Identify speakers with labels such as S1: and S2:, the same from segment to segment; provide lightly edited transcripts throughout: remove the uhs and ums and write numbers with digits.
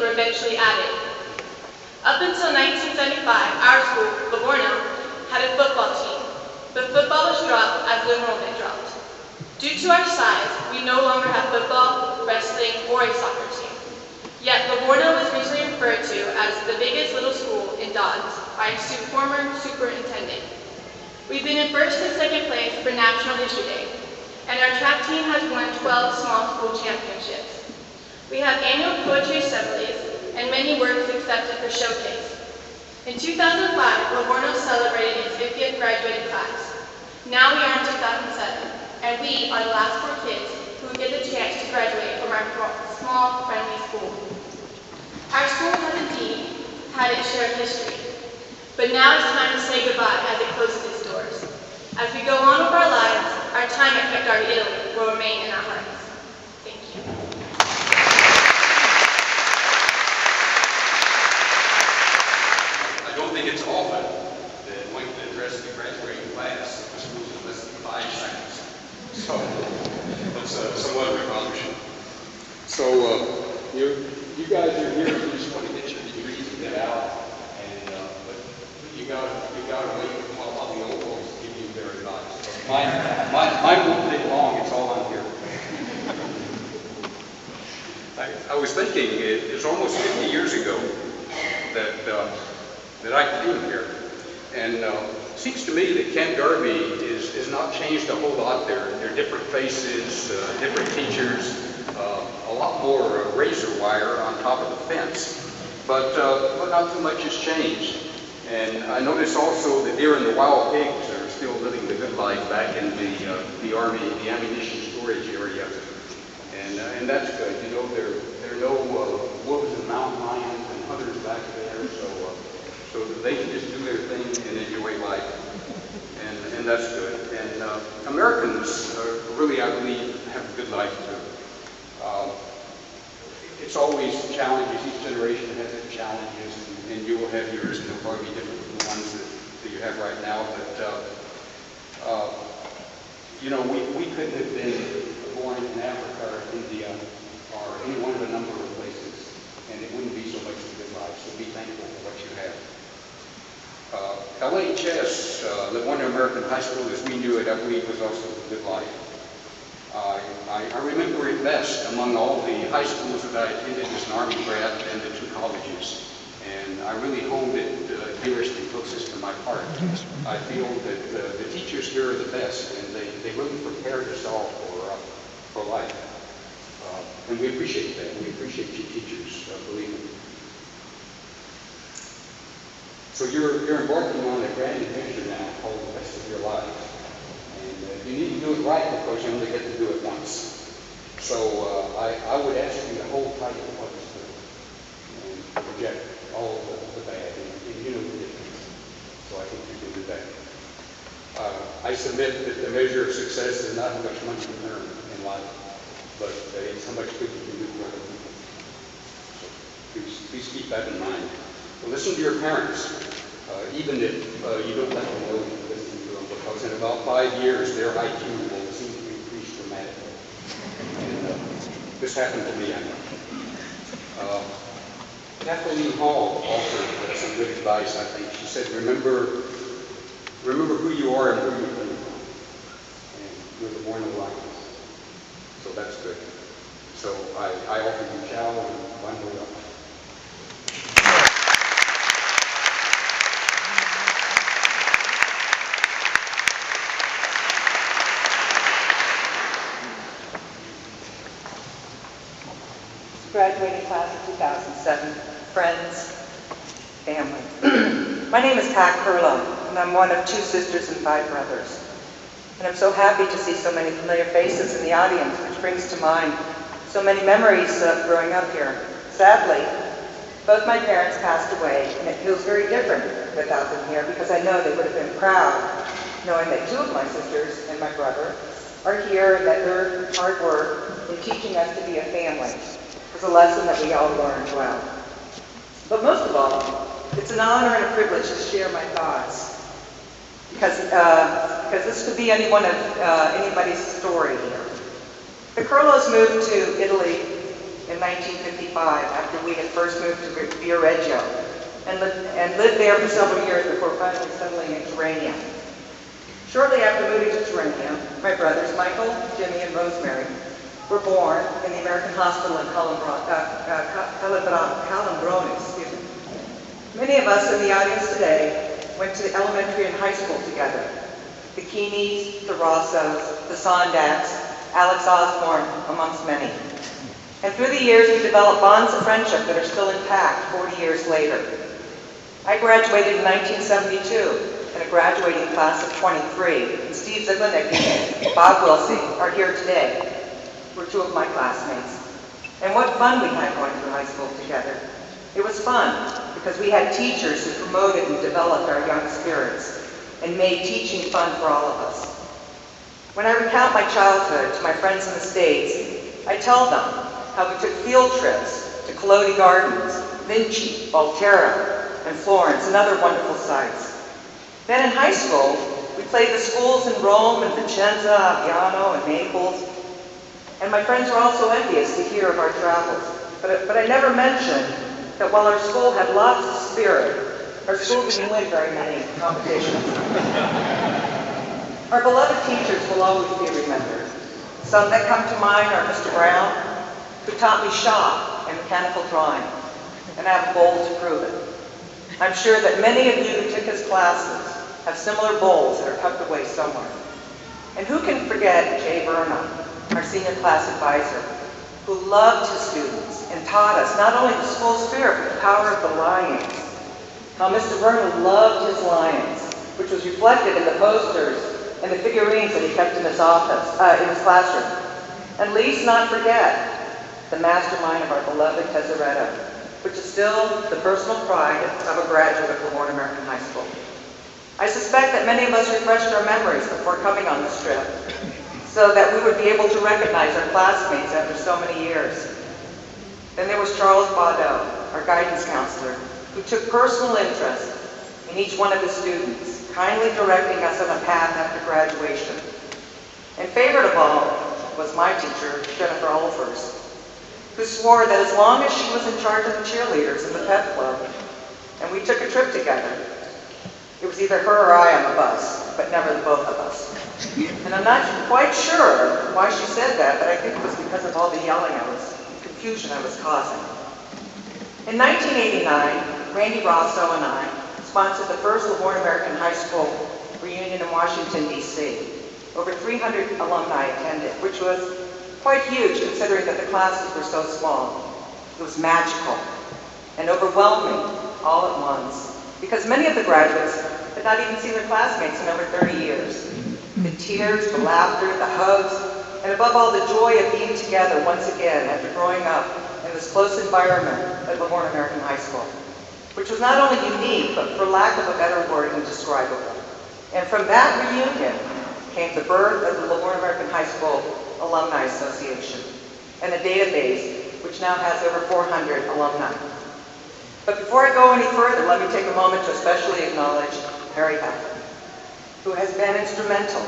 S1: were eventually added. Up until 1975, our school, Livorno, had a football team, but football was dropped as the enrollment dropped. Due to our size, we no longer have football, wrestling, or a soccer team. Yet Livorno was recently referred to as the biggest little school in Dodge by a former superintendent. We've been in first and second place for National History Day, and our track team has won 12 small school championships. We have annual poetry assemblies and many works accepted for showcase. In 2005, Livorno celebrated its 50th graduating class. Now we are in 2007, and we are the last 4 kids who get the chance to graduate from our small, friendly school. Our school has indeed had its share of history, but now it's time to say goodbye as it closes its doors. As we go on with our lives, our time at Darby, Italy will remain in our hearts. Thank you.
S2: I don't think it's often that one can address the graduating class of the school in less than 5 seconds. So that's somewhat of an accomplishment. So you guys are here. You just want to get your degrees and get out, and but you got to wait while the old folks give you their advice. Mine won't take long. It's all on here. I was thinking it's almost 50 years ago that I came here, and it seems to me that Camp Darby is not changed a whole lot. There are different faces, different teachers, a lot more razor wire on top of the fence, but not too much has changed. And I notice also the deer and the wild pigs are still living the good life back in the Army, the ammunition storage area, and that's good. You know, there are no wolves and mountain lions and hunters back there, so they can just do their thing and enjoy life, and that's good. And Americans really, I believe, have a good life too. It's always challenges. Each generation has its challenges, and you will have yours, and they'll probably be different from the ones that you have right now. But you know, we couldn't have been born in Africa or India or any one of a number of places, and it wouldn't be so much of a good life. So be thankful for what you have. LHS, Livorno American High School, as we knew it, I believe, was also a good life. I remember it best among all the high schools that I attended as an Army brat and the 2 colleges. And I really hold it dearest and closest to my heart. I feel that the teachers here are the best, and they really prepared us all for life. And we appreciate that. We appreciate you teachers, believe me. So you're embarking on a grand adventure now called the rest of your life. And you need to do it right because you only get to do it once. So I would ask you to hold tight to what is good and reject all of the bad, and you know the difference. So I think you can do that. I submit that the measure of success is not how much money you earn in life, but it's how much good you can do for other people. So please keep that in mind. Well, listen to your parents, even if you don't let them know you listen to them, because in about 5 years, their IQ will seem to increase dramatically. And this happened to me, I know. Kathleen Hall offered some good advice, I think. She said, remember who you are and where you're coming from. And you're the born of Lions. So that's good. So I offer you chow and one more up.
S3: Graduating class of 2007, friends, family. My name is Pat Curlow, and I'm one of 2 sisters and 5 brothers. And I'm so happy to see so many familiar faces in the audience, which brings to mind so many memories of growing up here. Sadly, both my parents passed away, and it feels very different without them here, because I know they would have been proud knowing that 2 of my sisters and my brother are here, and that their hard work in teaching us to be a family was a lesson that we all learned well. But most of all, it's an honor and a privilege to share my thoughts, because this could be anybody's story here. The Curlows moved to Italy in 1955 after we had first moved to Viareggio and lived there for several years before finally settling in Terrania. Shortly after moving to Terrania, my brothers Michael, Jimmy, and Rosemary were born in the American Hospital in Calambrone. Excuse me. Many of us in the audience today went to elementary and high school together. The Keeneys, the Rossos, the Sondaks, Alex Osborne, amongst many. And through the years, we developed bonds of friendship that are still intact 40 years later. I graduated in 1972 in a graduating class of 23, and Steve Ziglinicki and Bob Wilsey are here today. We're two of my classmates. And what fun we had going through high school together. It was fun because we had teachers who promoted and developed our young spirits and made teaching fun for all of us. When I recount my childhood to my friends in the States, I tell them how we took field trips to Collodi Gardens, Vinci, Volterra, and Florence, and other wonderful sites. Then in high school, we played the schools in Rome and Vicenza, Aviano, and Naples. And my friends were also envious to hear of our travels. But I never mentioned that while our school had lots of spirit, our school didn't win very many competitions. Our beloved teachers will always be remembered. Some that come to mind are Mr. Brown, who taught me shop and mechanical drawing, and I have a bowl to prove it. I'm sure that many of you who took his classes have similar bowls that are tucked away somewhere. And who can forget Jay Verna, our senior class advisor, who loved his students and taught us not only the school spirit, but the power of the lions. How Mr. Verna loved his lions, which was reflected in the posters and the figurines that he kept in his office, in his classroom. And let's not forget the mastermind of our beloved Tesoretto, which is still the personal pride of a graduate of Livorno American High School. I suspect that many of us refreshed our memories before coming on this trip, so that we would be able to recognize our classmates after so many years. Then there was Charles Baudot, our guidance counselor, who took personal interest in each one of his students, kindly directing us on a path after graduation. And favorite of all was my teacher, Jennifer Olfers, who swore that as long as she was in charge of the cheerleaders in the pep club, and we took a trip together, it was either her or I on the bus, but never the both of us. And I'm not quite sure why she said that, but I think it was because of all the yelling confusion I was causing. In 1989, Randy Rosso and I sponsored the first Livorno American High School reunion in Washington, D.C. Over 300 alumni attended, which was quite huge considering that the classes were so small. It was magical and overwhelming all at once, because many of the graduates had not even seen their classmates in over 30 years. The tears, the laughter, the hugs, and above all, the joy of being together once again after growing up in this close environment at Livorno American High School, which was not only unique, but for lack of a better word, indescribable. And from that reunion came the birth of the Livorno American High School Alumni Association, and a database which now has over 400 alumni. But before I go any further, let me take a moment to especially acknowledge Harry Hafford, who has been instrumental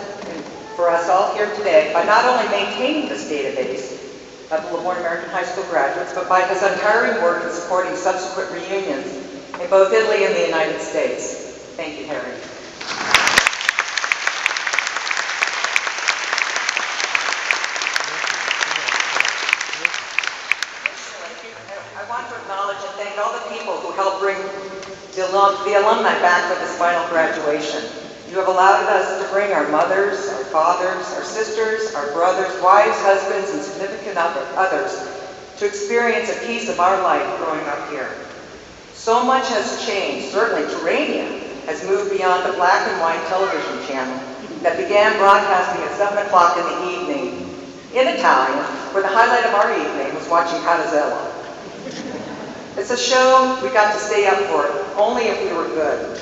S3: for us all here today by not only maintaining this database of the Livorno American High School graduates, but by his untiring work in supporting subsequent reunions in both Italy and the United States. Thank you, Harry. I want to acknowledge and thank all the people who helped bring the alumni back for this final graduation. You have allowed us to bring our mothers, our fathers, our sisters, our brothers, wives, husbands, and significant others to experience a piece of our life growing up here. So much has changed. Certainly, Terrania has moved beyond the black and white television channel that began broadcasting at 7 o'clock in the evening in Italian, where the highlight of our evening was watching Catazello. It's a show we got to stay up for only if we were good.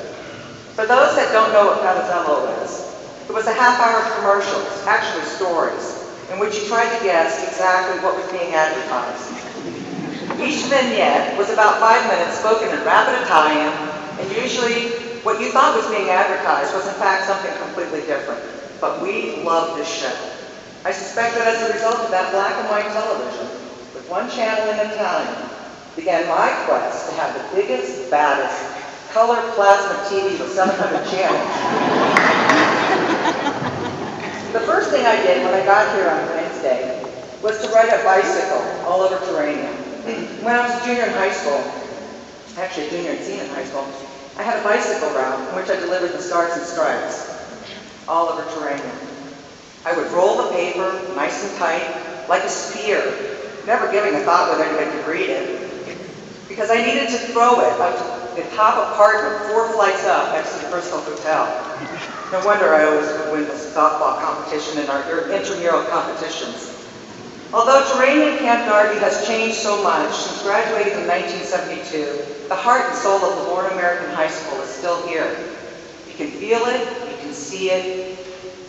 S3: For those that don't know what Catazello is, it was a half-hour of commercials, actually stories, in which you tried to guess exactly what was being advertised. Each vignette was about 5 minutes spoken in rapid Italian, and usually what you thought was being advertised was in fact something completely different. But we loved this show. I suspect that as a result of that black and white television, with one channel in Italian, began my quest to have the biggest, baddest, color plasma TV with 700 channels. The first thing I did when I got here on Wednesday was to ride a bicycle all over Terrania. When I was a junior in high school, actually a junior and senior in high school, I had a bicycle route in which I delivered the Stars and Stripes all over Terrania. I would roll the paper nice and tight, like a spear, never giving a thought whether anybody could read it, because I needed to throw it up to the top apartment 4 flights up next to the Bristol Hotel. No wonder I always would win the softball competition and our intramural competitions. Although Terrania Camp Darby has changed so much since graduating in 1972, the heart and soul of Livorno American High School is still here. You can feel it, you can see it.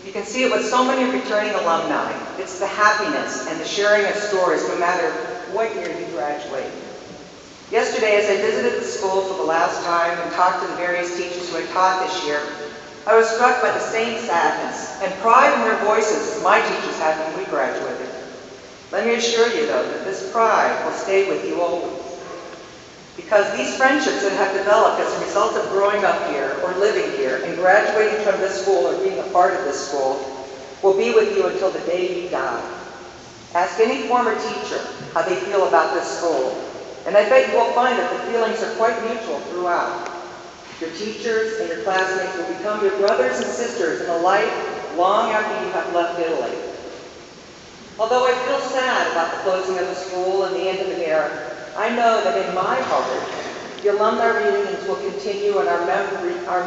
S3: You can see it with so many returning alumni. It's the happiness and the sharing of stories no matter what year you graduate. Yesterday, as I visited the school for the last time and talked to the various teachers who had taught this year, I was struck by the same sadness and pride in their voices as my teachers had when we graduated. Let me assure you, though, that this pride will stay with you always. Because these friendships that have developed as a result of growing up here or living here and graduating from this school or being a part of this school will be with you until the day you die. Ask any former teacher how they feel about this school, and I bet you will find that the feelings are quite mutual throughout. Your teachers and your classmates will become your brothers and sisters in a life long after you have left Italy. Although I feel sad about the closing of the school and the end of an era, I know that in my heart, the alumni reunions will continue and our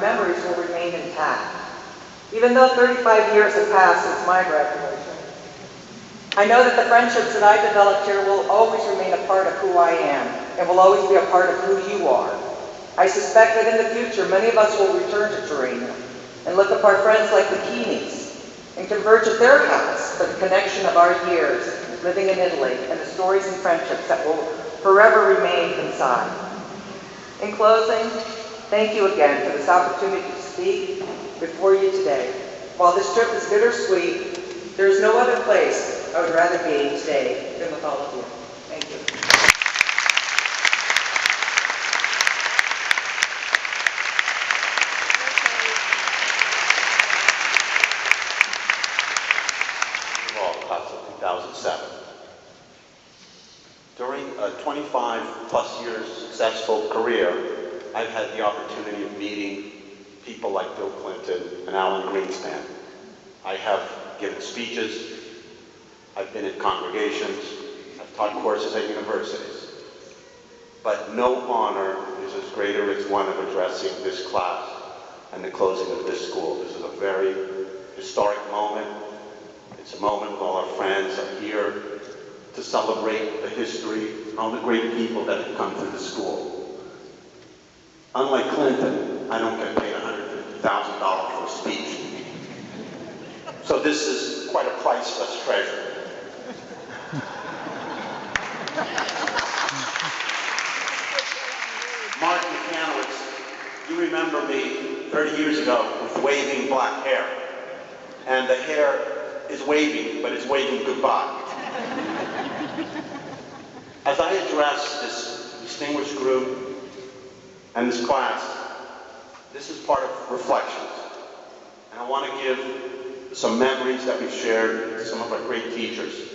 S3: memories will remain intact. Even though 35 years have passed since my graduation, I know that the friendships that I developed here will always remain a part of who I am and will always be a part of who you are. I suspect that in the future, many of us will return to Terrania and look up our friends like the Keeneys and converge at their house for the connection of our years living in Italy and the stories and friendships that will forever remain inside. In closing, thank you again for this opportunity to speak before you today. While this trip is bittersweet, there is no other place I would rather be today than with all of you. Thank you.
S4: Class of 2007. During a 25-plus years successful career, I've had the opportunity of meeting people like Bill Clinton and Alan Greenspan. I have given speeches, I've been in congregations, I've taught courses at universities. But no honor is as greater as one of addressing this class and the closing of this school. This is a very historic moment. It's a moment when all our friends are here to celebrate the history, all the great people that have come through the school. Unlike Clinton, I don't get paid $150,000 for a speech. So this is quite a priceless treasure. Mark Michanowicz, you remember me 30 years ago with waving black hair. And the hair is waving, but it's waving goodbye. As I address this distinguished group and this class, this is part of reflections. And I want to give some memories that we've shared with some of our great teachers.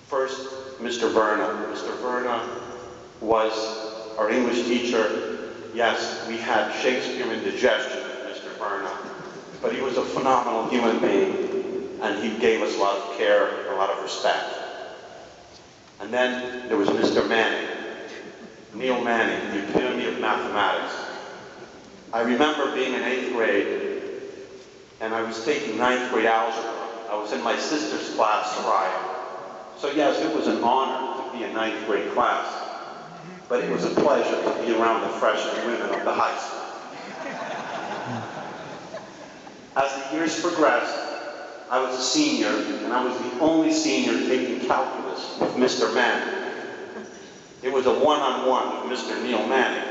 S4: First, Mr. Verna. Mr. Verna was our English teacher. Yes, we had Shakespeare indigestion with Mr. Verna, but he was a phenomenal human being, and he gave us a lot of care and a lot of respect. And then there was Mr. Manning, Neil Manning, the epitome of mathematics. I remember being in 8th grade, and I was taking 9th grade algebra. I was in my sister's class, Soraya. So yes, it was an honor to be in 9th grade class, but it was a pleasure to be around the freshmen women of the high school. As the years progressed, I was a senior, and I was the only senior taking calculus with Mr. Manning. It was a one-on-one with Mr. Neil Manning.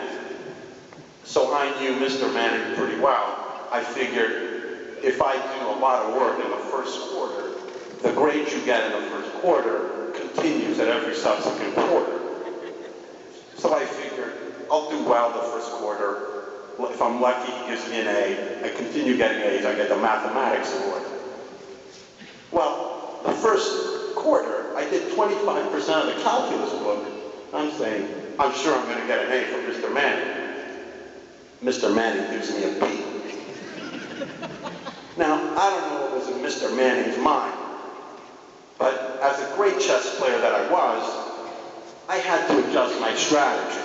S4: So I knew Mr. Manning pretty well. I figured if I do a lot of work in the first quarter, the grades you get in the first quarter continues at every subsequent quarter. So I figured, I'll do well the first quarter. If I'm lucky, he gives me an A. I continue getting A's, I get the mathematics award. Well, the first quarter, I did 25% of the calculus book. I'm saying, I'm sure I'm going to get an A from Mr. Manning. Mr. Manning gives me a B. Now, I don't know what was in Mr. Manning's mind, but as a great chess player that I was, I had to adjust my strategy.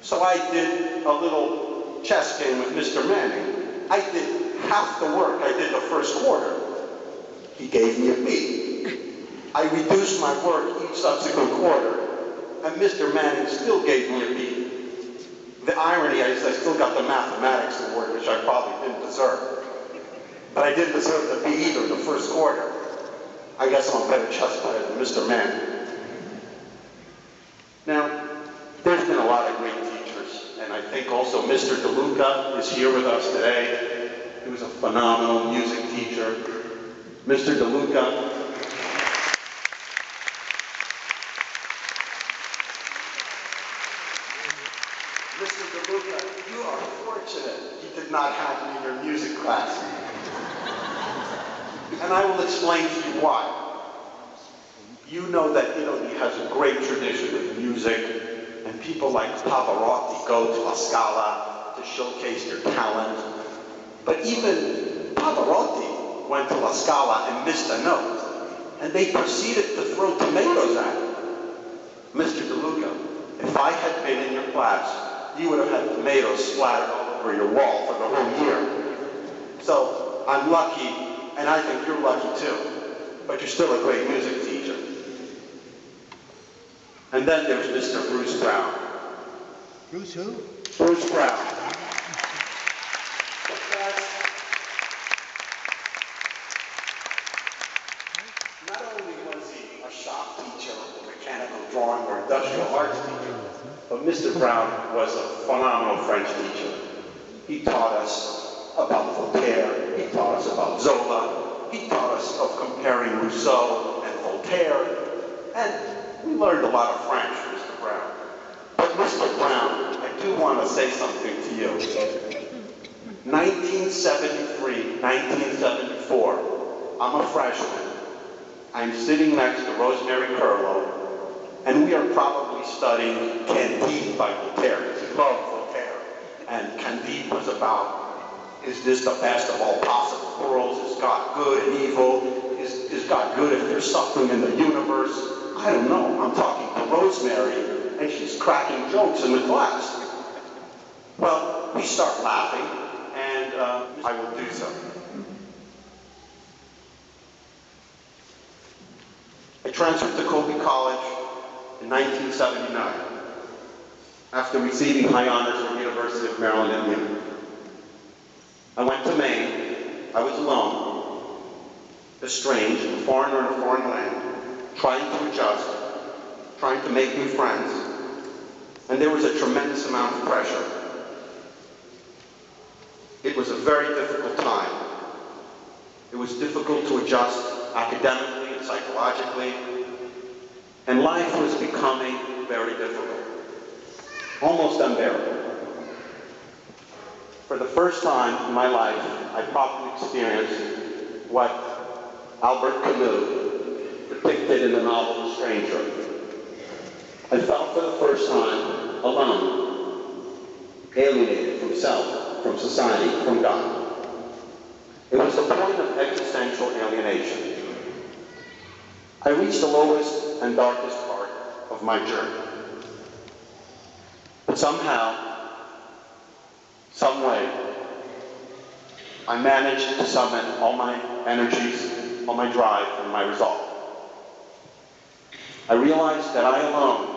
S4: So I did a little chess game with Mr. Manning. I did half the work I did the first quarter. He gave me a B. I reduced my work each subsequent quarter, and Mr. Manning still gave me a B. The irony is I still got the mathematics award, which I probably didn't deserve. But I didn't deserve the B either the first quarter. I guess I'm a better chess player than Mr. Manning. Now, there's been a lot of great teachers, and I think also Mr. DeLuca is here with us today. He was a phenomenal music teacher. Mr. DeLuca. Mr. DeLuca, you are fortunate you did not have me in your music class. And I will explain to you why. You know that Italy has a great tradition of music, and people like Pavarotti go to La Scala to showcase their talent. But even Pavarotti went to La Scala and missed a note, and they proceeded to throw tomatoes at him. Mr. DeLuca, if I had been in your class, you would have had tomatoes splattered all over your wall for the whole year. So I'm lucky, and I think you're lucky too, but you're still a great music teacher. And then there's Mr. Bruce Brown.
S5: Bruce who?
S4: Bruce Brown. Not only was he a shop teacher, a mechanical drawing or industrial arts teacher, but Mr. Brown was a phenomenal French teacher. He taught us about Voltaire, he taught us about Zola, he taught us of comparing Rousseau and Voltaire, and we learned a lot of French, Mr. Brown. But Mr. Brown, I do want to say something to you. 1973, 1974, I'm a freshman. I'm sitting next to Rosemary Curlow, and we are probably studying Candide by Voltaire, because he loved Voltaire. And Candide was about, is this the best of all possible worlds? Is God good and evil? Is God good if there's suffering in the universe? I don't know. I'm talking to Rosemary, and she's cracking jokes in the class. Well, we start laughing, and I will do so. I transferred to Colby College in 1979 after receiving high honors from the University of Maryland in Munich. I went to Maine. I was alone, estranged, a foreigner in a foreign land, trying to adjust, trying to make new friends, and there was a tremendous amount of pressure. It was a very difficult time. It was difficult to adjust academically and psychologically, and life was becoming very difficult, almost unbearable. For the first time in my life, I probably experienced what Albert Camus depicted in the novel The Stranger. I felt for the first time alone, alienated from self, from society, from God. It was the point of existential alienation. I reached the lowest and darkest part of my journey. But somehow, some way, I managed to summon all my energies, all my drive, and my resolve. I realized that I alone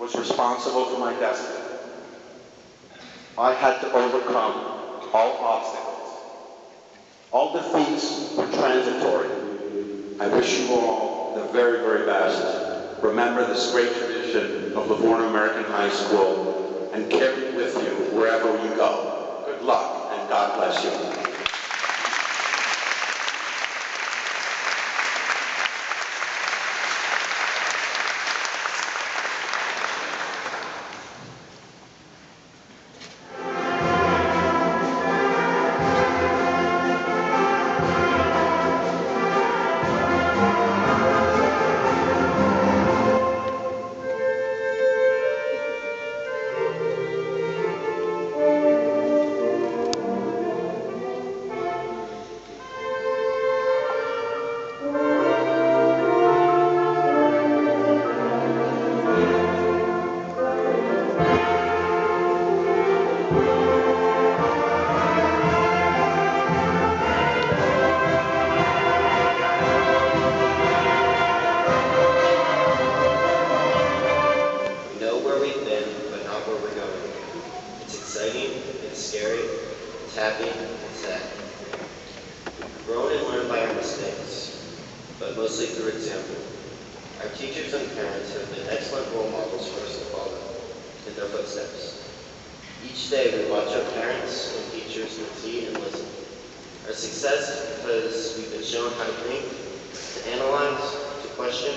S4: was responsible for my destiny. I had to overcome all obstacles. All defeats were transitory. I wish you all the very, very best. Remember this great tradition of Livorno American High School and carry it with you wherever you go. Good luck and God bless you.
S6: teachers and parents have been excellent role models for us to follow in their footsteps. Each day we watch our parents and teachers succeed and listen. Our success is because we've been shown how to think, to analyze, to question,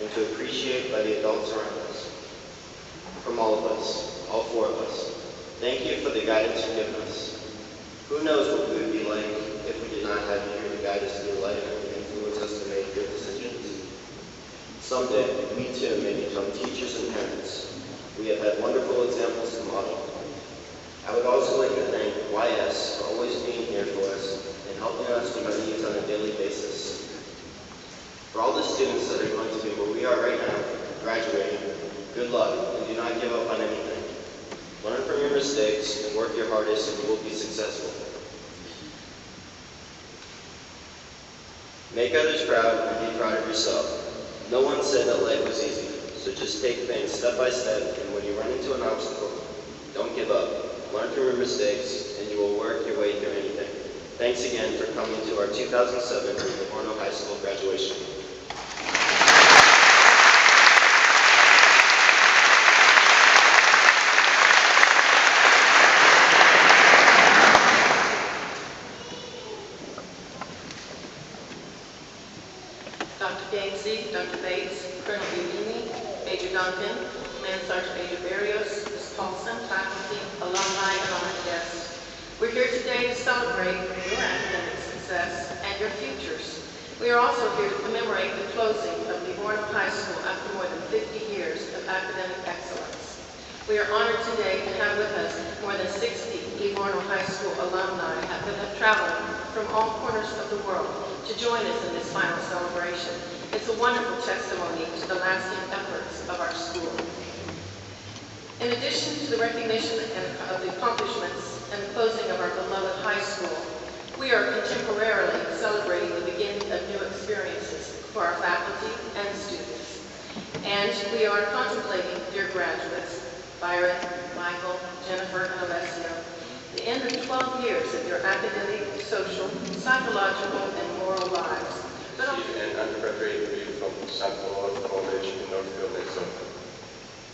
S6: and to appreciate by the adults around us. From all of us, all four of us, thank you for the guidance you've given us. Who knows what we would be like if we did not have you here to guide us through life and influence us to make good decisions. Someday, we too may become teachers and parents. We have had wonderful examples to model. I would also like to thank YS for always being here for us and helping us with our needs on a daily basis. For all the students that are going to be where we are right now, graduating, good luck and do not give up on anything. Learn from your mistakes and work your hardest and you will be successful. Make others proud and be proud of yourself. No one said that life was easy, so just take things step by step, and when you run into an obstacle, don't give up. Learn from your mistakes, and you will work your way through anything. Thanks again for coming to our 2007 Livorno High School graduation.
S1: Dr. Gainsey, Dr. Bates, Colonel Bellini, Major Duncan, Command Sergeant Major Barrios, Ms. Paulson, faculty, alumni, and honored guests. We're here today to celebrate your academic success and your futures. We are also here to commemorate the closing of Livorno High School after more than 50 years of academic excellence. We are honored today to have with us more than 60 Livorno High School alumni that have traveled from all corners of the world to join us in this final celebration. It's a wonderful testimony to the lasting efforts of our school. In addition to the recognition of the accomplishments and the closing of our beloved high school, we are contemporarily celebrating the beginning of new experiences for our faculty and students. And we are contemplating, dear graduates, Byron, Michael, Jennifer, and Alessio, the end of 12 years of your academic, social, psychological, and moral lives.
S7: Received an undergraduate degree from St. Paul College in Northfield, Minnesota.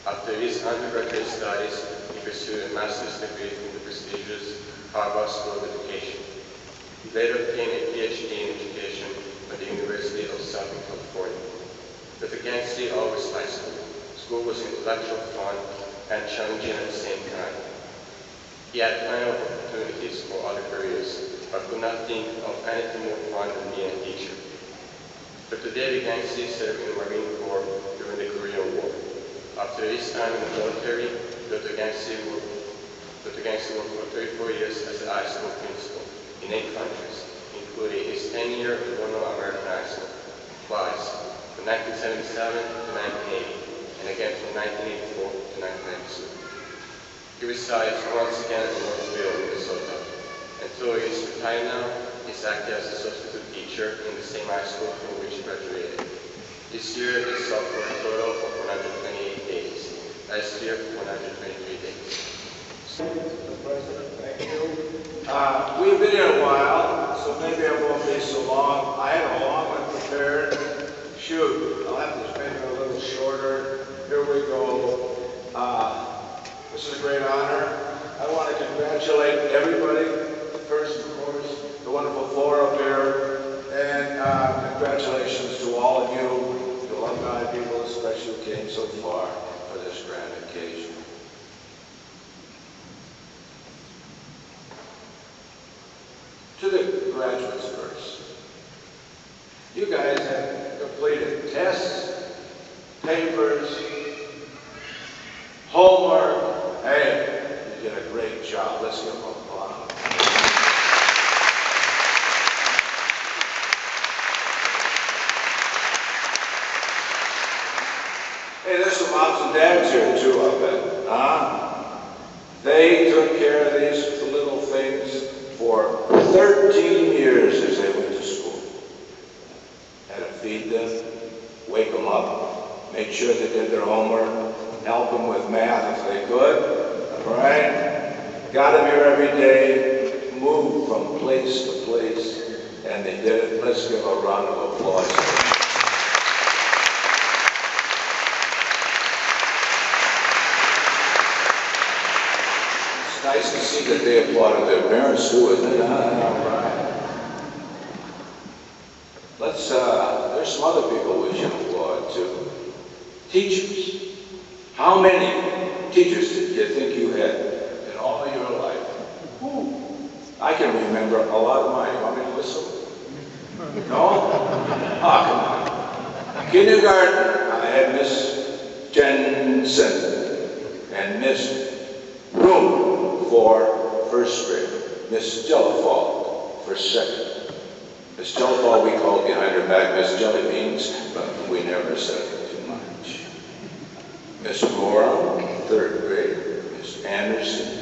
S7: After his undergraduate studies, he pursued a master's degree from the prestigious Harvard School of Education. He later obtained a PhD in education at the University of Southern California. But again, always high school. School was intellectual fun and challenging at the same time. He had plenty of opportunities for other careers, but could not think of anything more fun than being a teacher. But today, Gainsey served in the Marine Corps during the Korean War. After his time in the military, Dr. Gainsey worked for 34 years as a high school principal in 8 countries, including his 10-year Livorno American High School, twice, from 1977 to 1980, and again from 1984 to 1992. He resides once again in Northfield, Minnesota, and though he is retired now, he's active as a substitute teacher in the same high school from which he graduated. This year, he taught for a total of 128 days. Last year, 123 days.
S8: Mr. President, thank you. We've been here a while, so maybe I won't be so long. I had a long one prepared. Shoot, I'll have to make it a little shorter. Here we go. This is a great honor. I want to congratulate everybody. First, of course, the wonderful floor up here. And congratulations to all of you, the alumni people especially who came so far for this grand occasion. To the graduates first. You guys have completed tests, papers, homework. Hey, you did a great job. Let's give them applause. Hey, there's some moms and dads here too, I bet. Huh? They took care of these little things for 13 years as they went to school. Had to feed them, wake them up, make sure they did their homework, help them with math if they could, all right? Got them here every day, moved from place to place, and they did it. Let's give a round of applause. Nice to see that they applauded their parents too, isn't it? All right. There's some other people we should applaud too. Teachers. How many teachers did you think you had in all of your life? Whew. I can remember a lot of mine. You want me to list them? No? Ah, come on. Kindergarten, I had Miss Jensen and Miss Room for first grade. Miss Jellifall for second. Miss Jellifall we called behind her back Miss Jelly Beans, but we never said it too much. Miss Roram, third grade. Miss Anderson,